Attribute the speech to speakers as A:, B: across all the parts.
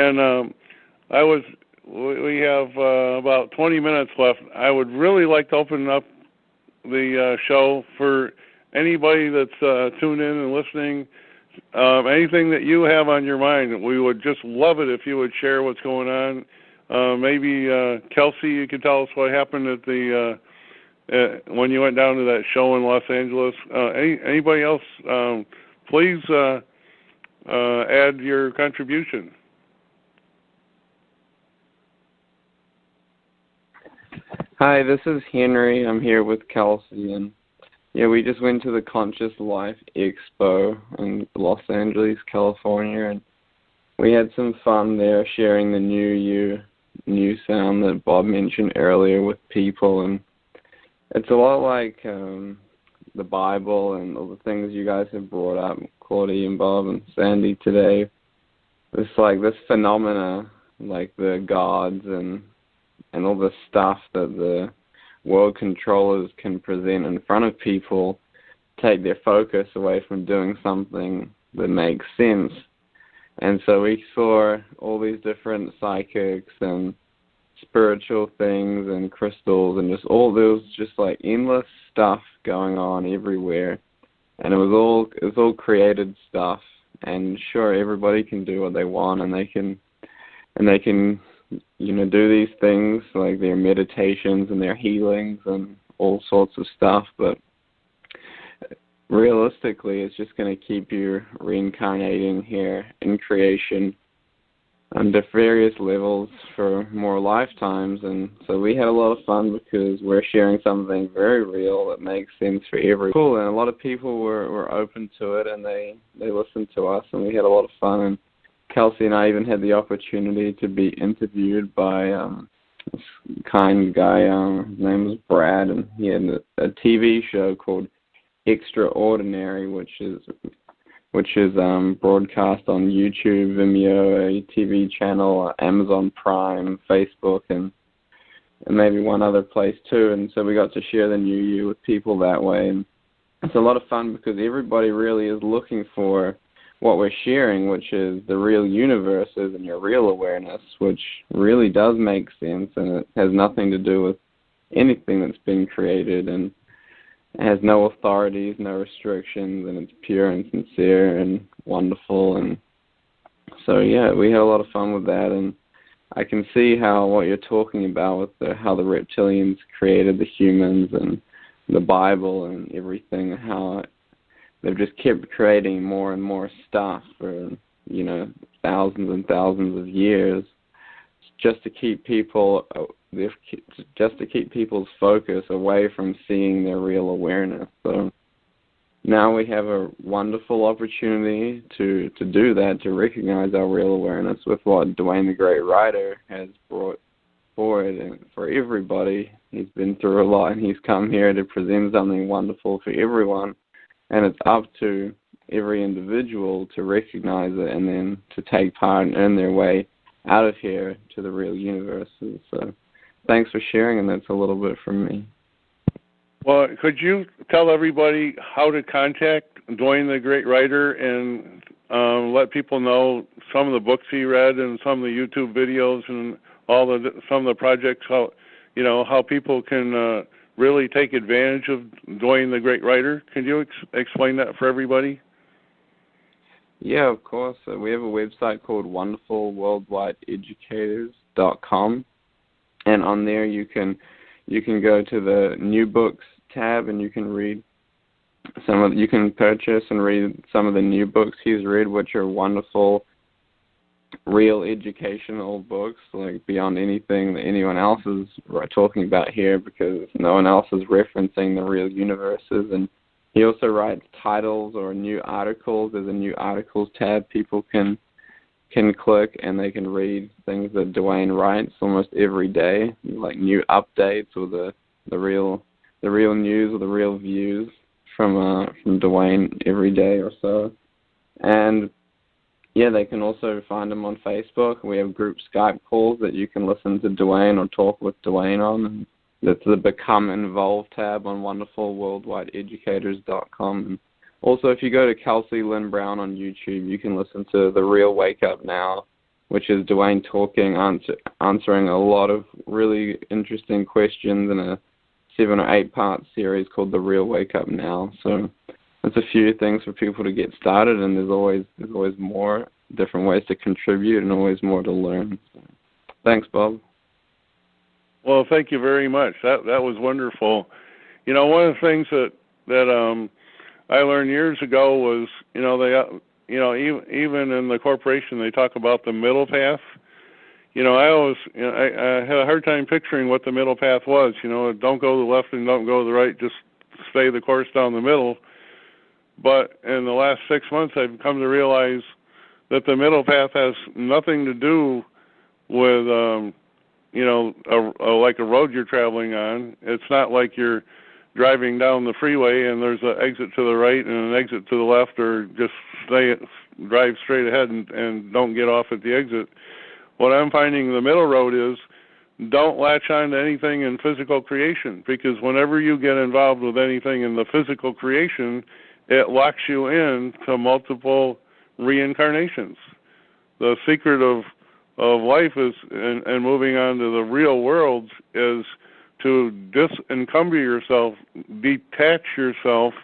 A: And we have about 20 minutes left. I would really like to open up the show for anybody that's tuned in and listening. Anything that you have on your mind, we would just love it if you would share what's going on. Maybe Kelsey, you could tell us what happened at the when you went down to that show in Los Angeles. Anybody else, please add your contribution.
B: Hi, this is Henry. I'm here with Kelsey, and yeah, we just went to the Conscious Life Expo in Los Angeles, California, and we had some fun there sharing the new sound that Bob mentioned earlier with people. And it's a lot like the Bible and all the things you guys have brought up, Claudia and Bob and Sandy today. It's like this phenomena, like the gods and all the stuff that the world controllers can present in front of people, take their focus away from doing something that makes sense. And so we saw all these different psychics and spiritual things and crystals and just all there was just like endless stuff going on everywhere. And it was all created stuff. And sure, everybody can do what they want, and they can do these things like their meditations and their healings and all sorts of stuff, but realistically it's just going to keep you reincarnating here in creation under various levels for more lifetimes. And so we had a lot of fun because we're sharing something very real that makes sense for everyone. Cool, and a lot of people were open to it, and they listened to us, and we had a lot of fun. And Kelsey and I even had the opportunity to be interviewed by this kind guy. His name was Brad, and he had a TV show called Extraordinary, which is broadcast on YouTube, Vimeo, a TV channel, Amazon Prime, Facebook, and maybe one other place too. And so we got to share the new year with people that way. And it's a lot of fun because everybody really is looking for what we're sharing, which is the real universes and your real awareness, which really does make sense, and it has nothing to do with anything that's been created, and it has no authorities, no restrictions, and it's pure and sincere and wonderful. And so, yeah, we had a lot of fun with that, and I can see how what you're talking about with how the reptilians created the humans and the Bible and everything, how they've just kept creating more and more stuff for, thousands and thousands of years just to keep people's focus away from seeing their real awareness. So now we have a wonderful opportunity to do that, to recognize our real awareness with what Duane the Great Writer has brought forward. And for everybody, he's been through a lot, and he's come here to present something wonderful for everyone. And it's up to every individual to recognize it and then to take part and earn their way out of here to the real universes. So thanks for sharing, and that's a little bit from me.
A: Well, could you tell everybody how to contact Duane the Great Writer and let people know some of the books he read and some of the YouTube videos and some of the projects, how people can really take advantage of Duane the Great Writer? Can you explain that for everybody?
B: Yeah, of course. We have a website called wonderfulworldwideeducators.com, and on there you can go to the new books tab, and you can purchase and read some of the new books he's read, which are wonderful, real educational books, like beyond anything that anyone else is talking about here, because no one else is referencing the real universes. And he also writes titles or new articles. There's a new articles tab people can click, and they can read things that Dwayne writes almost every day, like new updates or the real news or the real views from Dwayne every day or so. And yeah, they can also find him on Facebook. We have group Skype calls that you can listen to Dwayne or talk with Dwayne on. And that's the Become Involved tab on wonderfulworldwideeducators.com. And also, if you go to Kelsey Lynn Brown on YouTube, you can listen to The Real Wake Up Now which is Dwayne talking, answering a lot of really interesting questions in a 7 or 8 part series called The Real Wake Up Now. So there's a few things for people to get started, and there's always more different ways to contribute and always more to learn. So, thanks, Bob.
A: Well, thank you very much. That was wonderful. You know, one of the things that I learned years ago was, even in the corporation they talk about the middle path. I had a hard time picturing what the middle path was. Don't go to the left and don't go to the right, just stay the course down the middle. But in the last 6 months, I've come to realize that the middle path has nothing to do with, like a road you're traveling on. It's not like you're driving down the freeway and there's an exit to the right and an exit to the left, or just drive straight ahead and don't get off at the exit. What I'm finding the middle road is, don't latch on to anything in physical creation, because whenever you get involved with anything in the physical creation, it locks you in to multiple reincarnations. The secret of life is, and moving on to the real world, is to disencumber yourself, detach yourself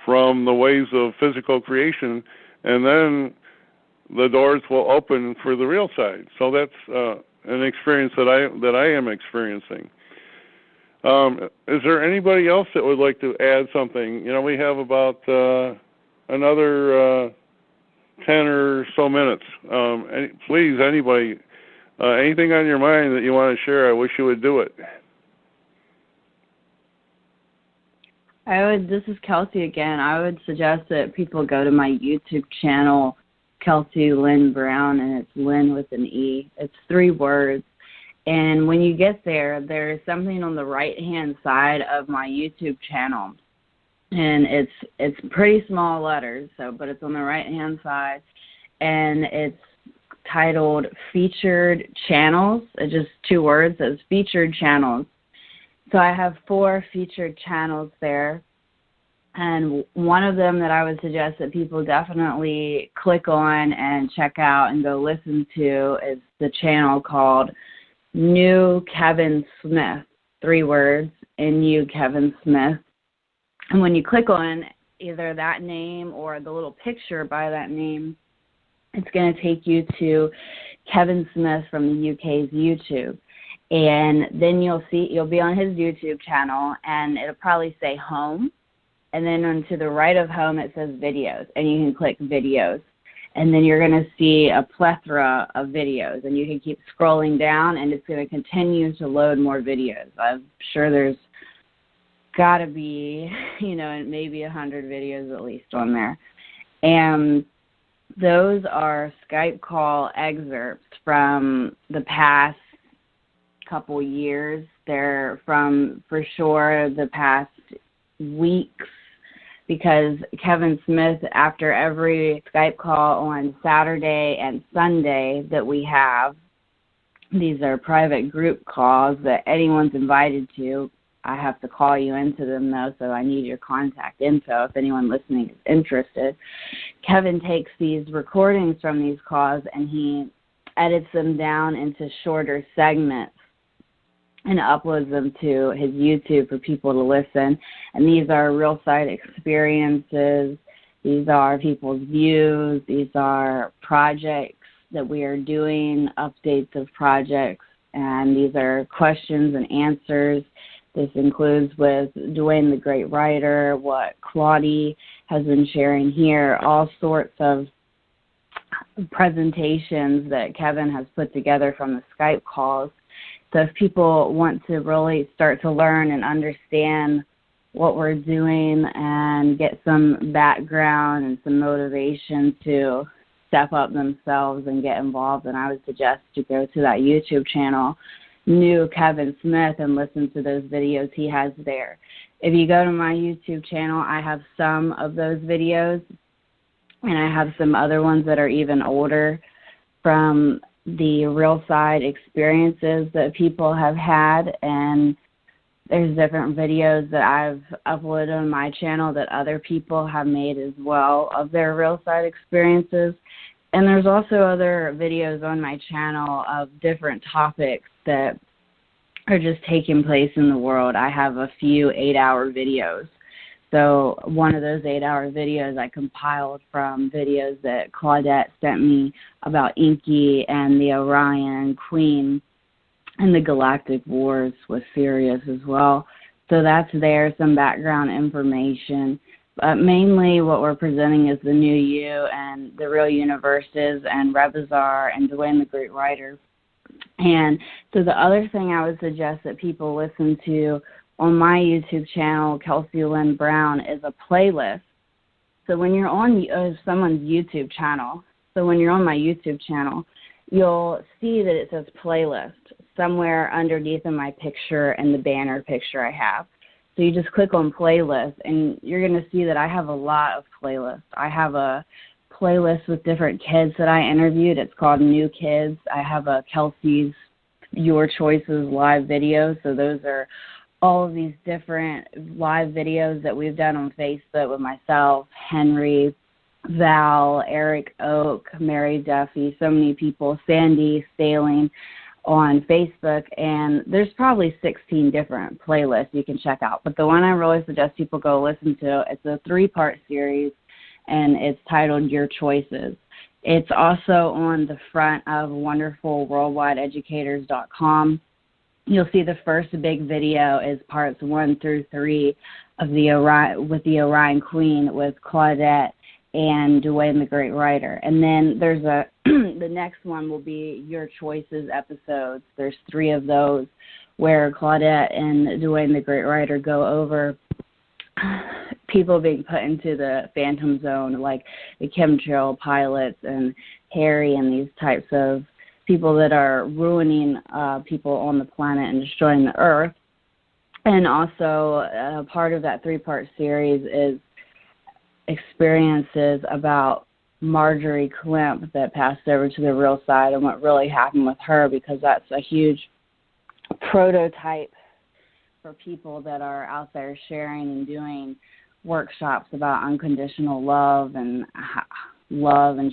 A: from the ways of physical creation, and then the doors will open for the real side. So that's an experience that I am experiencing. Is there anybody else that would like to add something? We have about another 10 or so minutes. Please, anybody, anything on your mind that you want to share, I wish you would do it.
C: This is Kelsey again. I would suggest that people go to my YouTube channel, Kelsey Lynn Brown, and it's Lynn with an E. It's 3 words. And when you get there, there's something on the right-hand side of my YouTube channel. And it's pretty small letters, but it's on the right-hand side. And it's titled Featured Channels. It's just 2 words. It's Featured Channels. So I have 4 featured channels there. And one of them that I would suggest that people definitely click on and check out and go listen to is the channel called New Kevin Smith, 3 words, New Kevin Smith. And when you click on either that name or the little picture by that name, it's going to take you to Kevin Smith from the UK's YouTube. And then you'll be on his YouTube channel, and it'll probably say home. And then on to the right of home, it says videos, and you can click videos. And then you're going to see a plethora of videos, and you can keep scrolling down, and it's going to continue to load more videos. I'm sure there's got to be, maybe 100 videos at least on there. And those are Skype call excerpts from the past couple years. They're from, for sure, the past weeks, because Kevin Smith, after every Skype call on Saturday and Sunday that we have, these are private group calls that anyone's invited to. I have to call you into them, though, so I need your contact info if anyone listening is interested. Kevin takes these recordings from these calls and he edits them down into shorter segments and uploads them to his YouTube for people to listen. And these are real side experiences. These are people's views. These are projects that we are doing, updates of projects. And these are questions and answers. This includes with Duane the Great Writer, what Claudie has been sharing here, all sorts of presentations that Kevin has put together from the Skype calls. So if people want to really start to learn and understand what we're doing and get some background and some motivation to step up themselves and get involved, then I would suggest to go to that YouTube channel, New Kevin Smith, and listen to those videos he has there. If you go to my YouTube channel, I have some of those videos, and I have some other ones that are even older from the real side experiences that people have had, and there's different videos that I've uploaded on my channel that other people have made as well of their real side experiences. And there's also other videos on my channel of different topics that are just taking place in the world. I have a few 8-hour videos. So one of those 8-hour videos I compiled from videos that Claudette sent me about Inky and the Orion Queen and the Galactic Wars with Sirius as well. So that's there, some background information. But mainly what we're presenting is the new you and the Real UNUversals and Rebisar and Duane the Great Writer. And so the other thing I would suggest that people listen to on my YouTube channel, Kelsey Lynn Brown, is a playlist. So when you're on someone's YouTube channel, so when you're on my YouTube channel, you'll see that it says playlist somewhere underneath in my picture and the banner picture I have. So you just click on playlist, and you're going to see that I have a lot of playlists. I have a playlist with different kids that I interviewed. It's called New Kids. I have a Kelsey's Your Choices live video. So those are all of these different live videos that we've done on Facebook with myself, Henry, Val, Eric Oak, Mary Duffy, so many people, Sandy, Staehling on Facebook, and there's probably 16 different playlists you can check out. But the one I really suggest people go listen to, it's a 3-part series, and it's titled Your Choices. It's also on the front of wonderfulworldwideeducators.com. You'll see the first big video is parts 1 through 3 of the Orion Queen with Claudette and Duane the Great Writer. And then there's the next one will be Your Choices episodes. There's 3 of those where Claudette and Duane the Great Writer go over people being put into the phantom zone, like the chemtrail pilots and Harry and these types of people that are ruining people on the planet and destroying the earth. And also part of that 3-part series is experiences about Marjorie Klemp that passed over to the real side and what really happened with her, because that's a huge prototype for people that are out there sharing and doing workshops about unconditional love and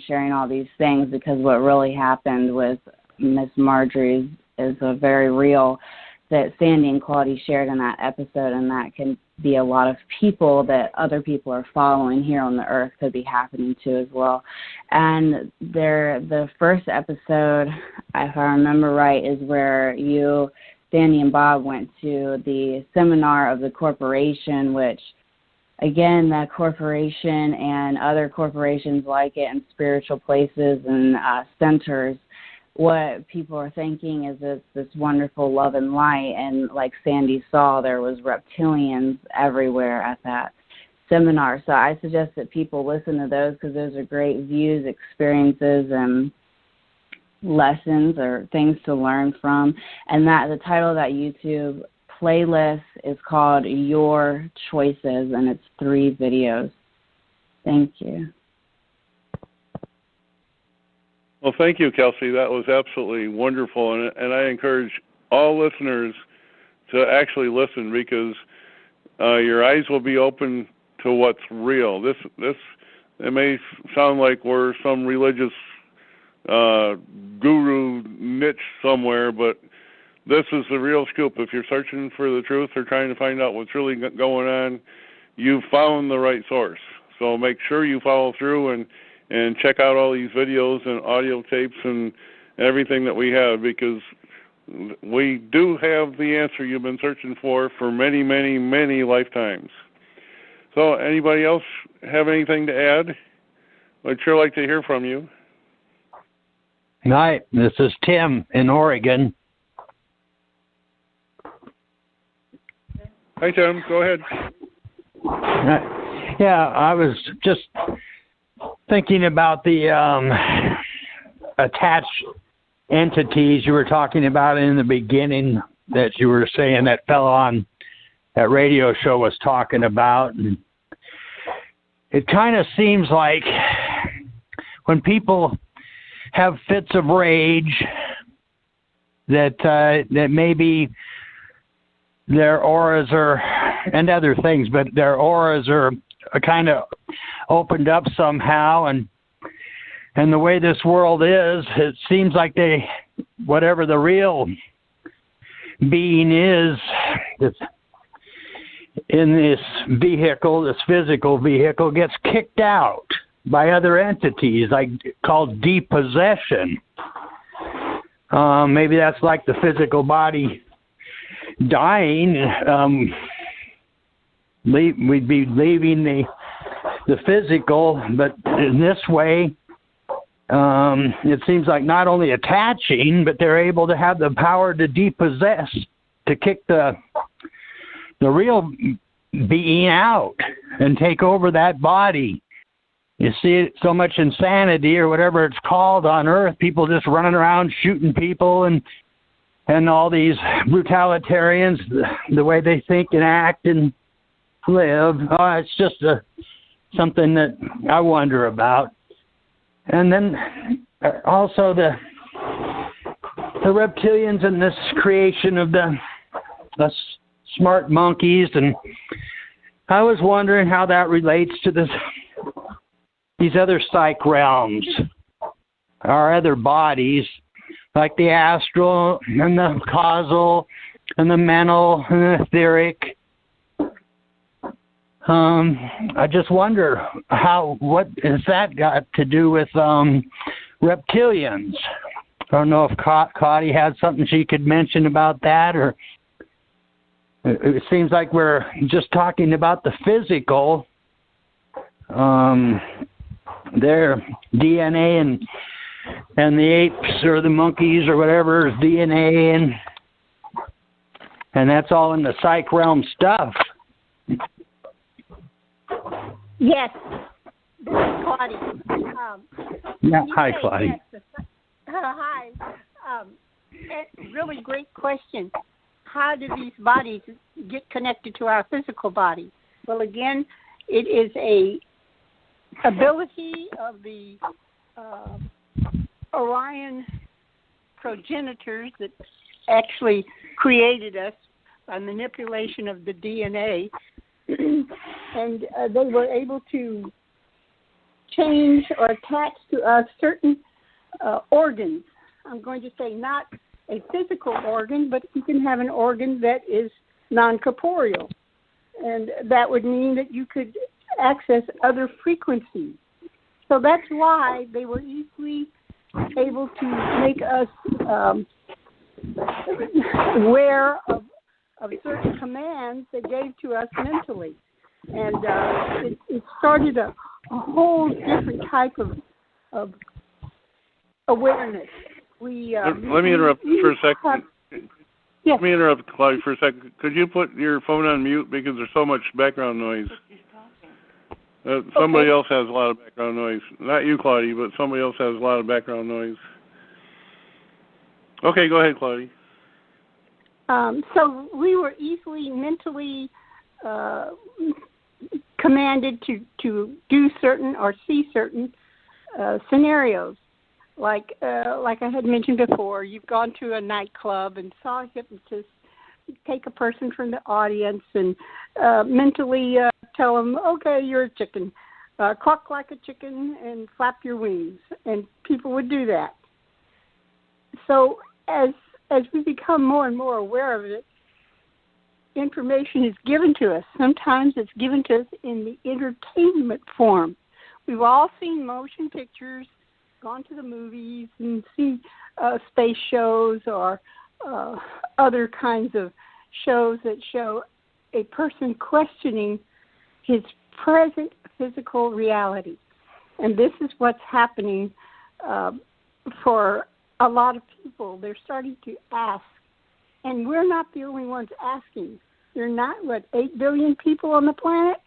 C: sharing all these things, because what really happened with Miss Marjorie is a very real that Sandy and Claudia shared in that episode, and that can be a lot of people that other people are following here on the earth could be happening to as well. And the first episode, if I remember right, is where Sandy and Bob went to the seminar of the corporation, which again, that corporation and other corporations like it and spiritual places and centers, what people are thinking is it's this wonderful love and light. And like Sandy saw, there was reptilians everywhere at that seminar. So I suggest that people listen to those, because those are great views, experiences, and lessons or things to learn from. And the title of that YouTube playlist is called Your Choices, and it's 3 videos. Thank you.
A: Well, thank you, Kelsey. That was absolutely wonderful, and I encourage all listeners to actually listen, because your eyes will be open to what's real. This it may sound like we're some religious guru niche somewhere, but this is the real scoop. If you're searching for the truth or trying to find out what's really going on, you've found the right source. So make sure you follow through and check out all these videos and audio tapes and everything that we have, because we do have the answer you've been searching for many, many, many lifetimes. So anybody else have anything to add? I'd sure like to hear from you.
D: Hi, this is Tim in Oregon.
A: Hi, Tim. Go ahead.
D: Yeah, I was just thinking about the attached entities you were talking about in the beginning, that you were saying that fellow on that radio show was talking about. And it kind of seems like when people have fits of rage, that maybe their auras are, and other things, but their auras are kind of opened up somehow, and And the way this world is, it seems like whatever the real being is in this vehicle, this physical vehicle, gets kicked out by other entities, like called depossession. Maybe that's like the physical body dying. We'd be leaving the physical, but in this way, it seems like not only attaching, but they're able to have the power to depossess, to kick the real being out and take over that body. You see so much insanity or whatever it's called on Earth, people just running around shooting people and all these brutalitarians, the way they think and act and live. Oh, it's just something that I wonder about. And then also the reptilians and this creation of the smart monkeys, and I was wondering how that relates to these other psych realms, our other bodies, like the astral and the causal and the mental and the etheric. I just wonder what has that got to do with reptilians? I don't know if Claudia had something she could mention about that, or it seems like we're just talking about the physical, their DNA and the apes or the monkeys or whatever is DNA, and that's all in the psych realm stuff.
E: Yes, this is Claudia.
D: Hi, Claudia.
E: Yes, hi. Really great question. How do these bodies get connected to our physical body? Well, again, it is a ability of the Orion progenitors that actually created us by manipulation of the DNA. And they were able to change or attach to us certain organs. I'm going to say not a physical organ, but you can have an organ that is non-corporeal. And that would mean that you could access other frequencies. So that's why they were easily able to make us aware of certain commands they gave to us mentally. And it started a whole different type of awareness.
A: Let me interrupt for a second.
E: Yes.
A: Let me interrupt, Claudia, for a second. Could you put your phone on mute because there's so much background noise? Somebody else has a lot of background noise. Not you, Claudia, but somebody else has a lot of background noise. Okay, go ahead, Claudia.
E: So we were easily mentally commanded to do certain or see certain scenarios. Like I had mentioned before, you've gone to a nightclub and saw a hypnotist take a person from the audience and mentally tell them, okay, you're a chicken. Cluck like a chicken and flap your wings. And people would do that. So as we become more and more aware of it, information is given to us. Sometimes it's given to us in the entertainment form. We've all seen motion pictures, gone to the movies and seen space shows or other kinds of shows that show a person questioning his present physical reality. And this is what's happening for a lot of people. They're starting to ask. And we're not the only ones asking. There are not, 8 billion people on the planet?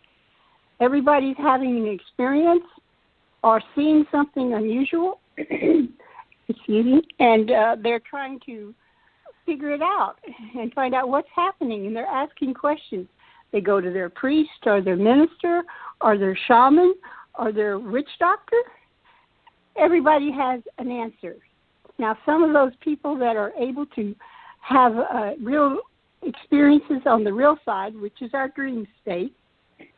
E: Everybody's having an experience or seeing something unusual. Excuse me. And they're trying to figure it out and find out what's happening. And they're asking questions. They go to their priest or their minister or their shaman or their witch doctor. Everybody has an answer. Now, some of those people that are able to have real experiences on the real side, which is our dream state,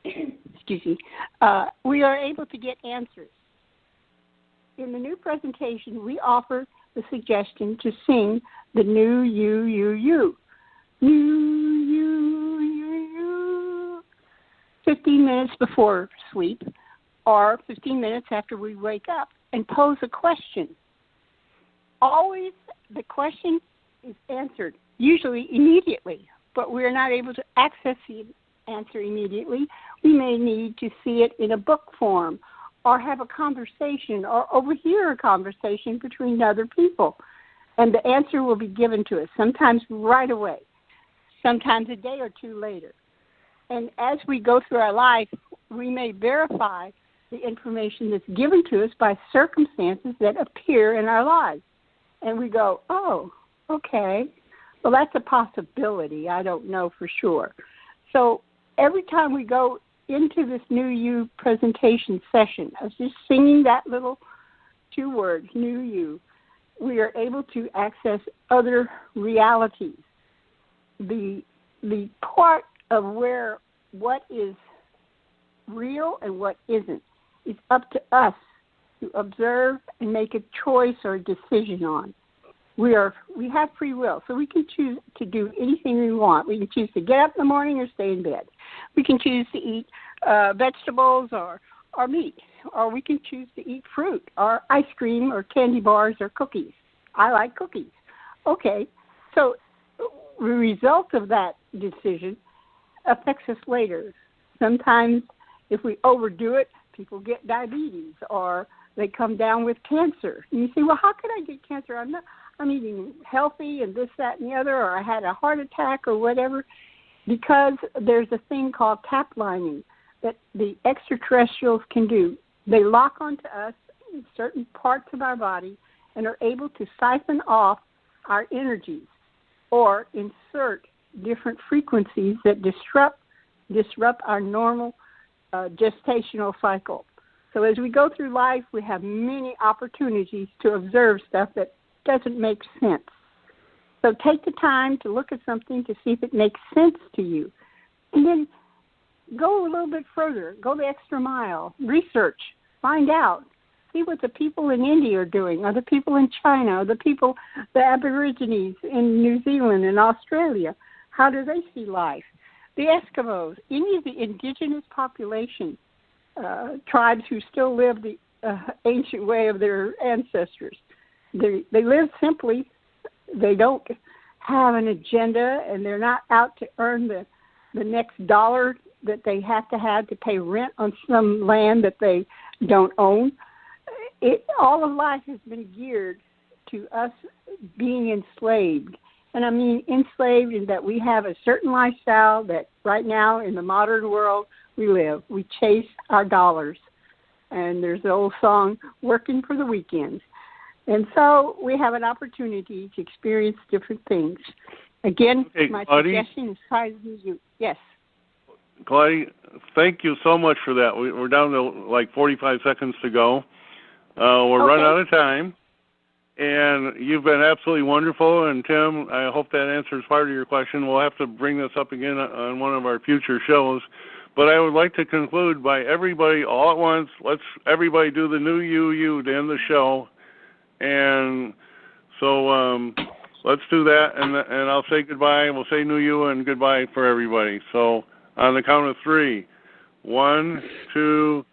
E: excuse me, we are able to get answers. in the new presentation, we offer the suggestion to sing the new you. New you. 15 minutes before sleep or 15 minutes after we wake up, and pose a question. Always the question is answered, usually immediately, but we're not able to access the answer immediately. We may need to see it in a book form or have a conversation or overhear a conversation between other people. And the answer will be given to us, sometimes right away, sometimes a day or two later. And as we go through our life, we may verify the information that's given to us by circumstances that appear in our lives. And we go, oh, okay, well, that's a possibility. I don't know for sure. So every time we go into this new you presentation session, of just singing that little 2 words, new you, we are able to access other realities. The part of where what is real and what isn't is up to us to observe and make a choice or a decision on. We have free will, so we can choose to do anything we want. We can choose to get up in the morning or stay in bed. We can choose to eat vegetables or meat, or we can choose to eat fruit or ice cream or candy bars or cookies. I like cookies. Okay, so the result of that decision affects us later. Sometimes if we overdo it, people get diabetes or they come down with cancer. And you say, well, how could I get cancer? I'm eating healthy and this, that, and the other, or I had a heart attack or whatever, because there's a thing called tap lining that the extraterrestrials can do. They lock onto us in certain parts of our body and are able to siphon off our energies or insert different frequencies that disrupt our normal gestational cycle. So as we go through life, we have many opportunities to observe stuff that doesn't make sense. So take the time to look at something to see if it makes sense to you. And then go a little bit further. Go the extra mile. Research. Find out. See what the people in India are doing, or the people in China, or the Aborigines in New Zealand and Australia. How do they see life? The Eskimos, any of the indigenous population, tribes who still live the ancient way of their ancestors. They live simply. They don't have an agenda, and they're not out to earn the next dollar that they have to pay rent on some land that they don't own. All of life has been geared to us being enslaved. And I mean enslaved in that we have a certain lifestyle that right now in the modern world we live. We chase our dollars. And there's the old song, working for the weekend. And so we have an opportunity to experience different things. Again, my suggestion is try to do you. Yes.
A: Claudia, thank you so much for that. We're down to like 45 seconds to go. We're running out of time. And you've been absolutely wonderful. And, Tim, I hope that answers part of your question. We'll have to bring this up again on one of our future shows. But I would like to conclude by everybody all at once. Let's everybody do the new you to end the show. And so let's do that. And I'll say goodbye. We'll say new you and goodbye for everybody. So on the count of 3. 1, 2,